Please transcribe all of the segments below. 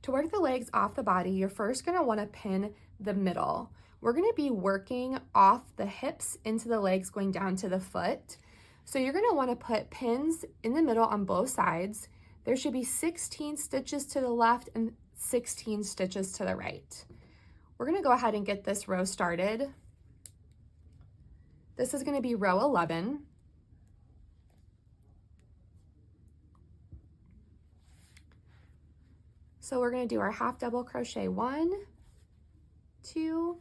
To work the legs off the body, you're first gonna wanna pin the middle. We're gonna be working off the hips into the legs going down to the foot. So you're gonna wanna put pins in the middle on both sides. There should be 16 stitches to the left and 16 stitches to the right. We're gonna go ahead and get this row started. This is gonna be row 11. So we're gonna do our half double crochet 1, 2,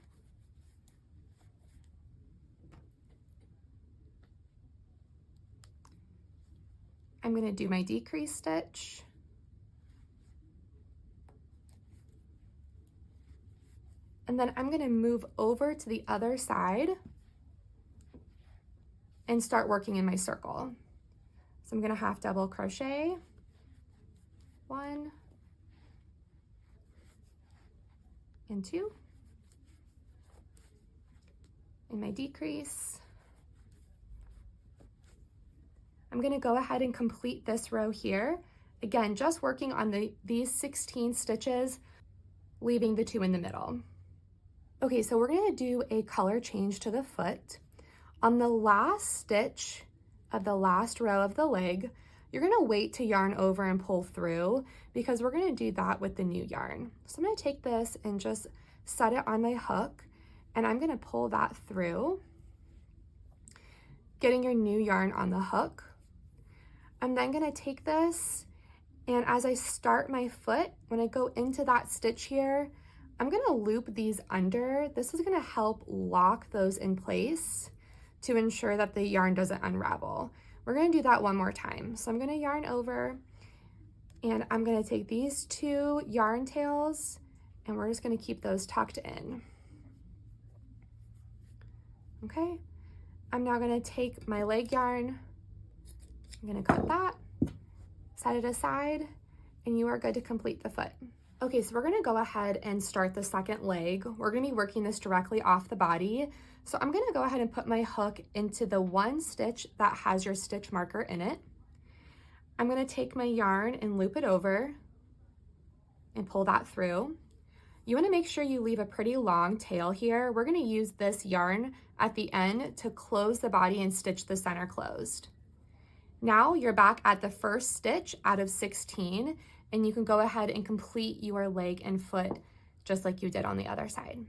I'm gonna do my decrease stitch, and then I'm gonna move over to the other side and start working in my circle. So I'm gonna half double crochet, 1 and 2, in my decrease. I'm gonna go ahead and complete this row here. Again, just working on these 16 stitches, leaving the 2 in the middle. Okay, so we're gonna do a color change to the foot. On the last stitch of the last row of the leg, you're gonna wait to yarn over and pull through because we're gonna do that with the new yarn. So I'm gonna take this and just set it on my hook, and I'm gonna pull that through, getting your new yarn on the hook. I'm then gonna take this, and as I start my foot, when I go into that stitch here, I'm gonna loop these under. This is gonna help lock those in place to ensure that the yarn doesn't unravel. We're gonna do that one more time. So I'm gonna yarn over, and I'm gonna take these 2 yarn tails, and we're just gonna keep those tucked in. Okay, I'm now gonna take my leg yarn, I'm gonna cut that, set it aside, and you are good to complete the foot. Okay, so we're gonna go ahead and start the second leg. We're gonna be working this directly off the body. So I'm gonna go ahead and put my hook into the 1 stitch that has your stitch marker in it. I'm gonna take my yarn and loop it over and pull that through. You wanna make sure you leave a pretty long tail here. We're gonna use this yarn at the end to close the body and stitch the center closed. Now you're back at the first stitch out of 16, and you can go ahead and complete your leg and foot just like you did on the other side.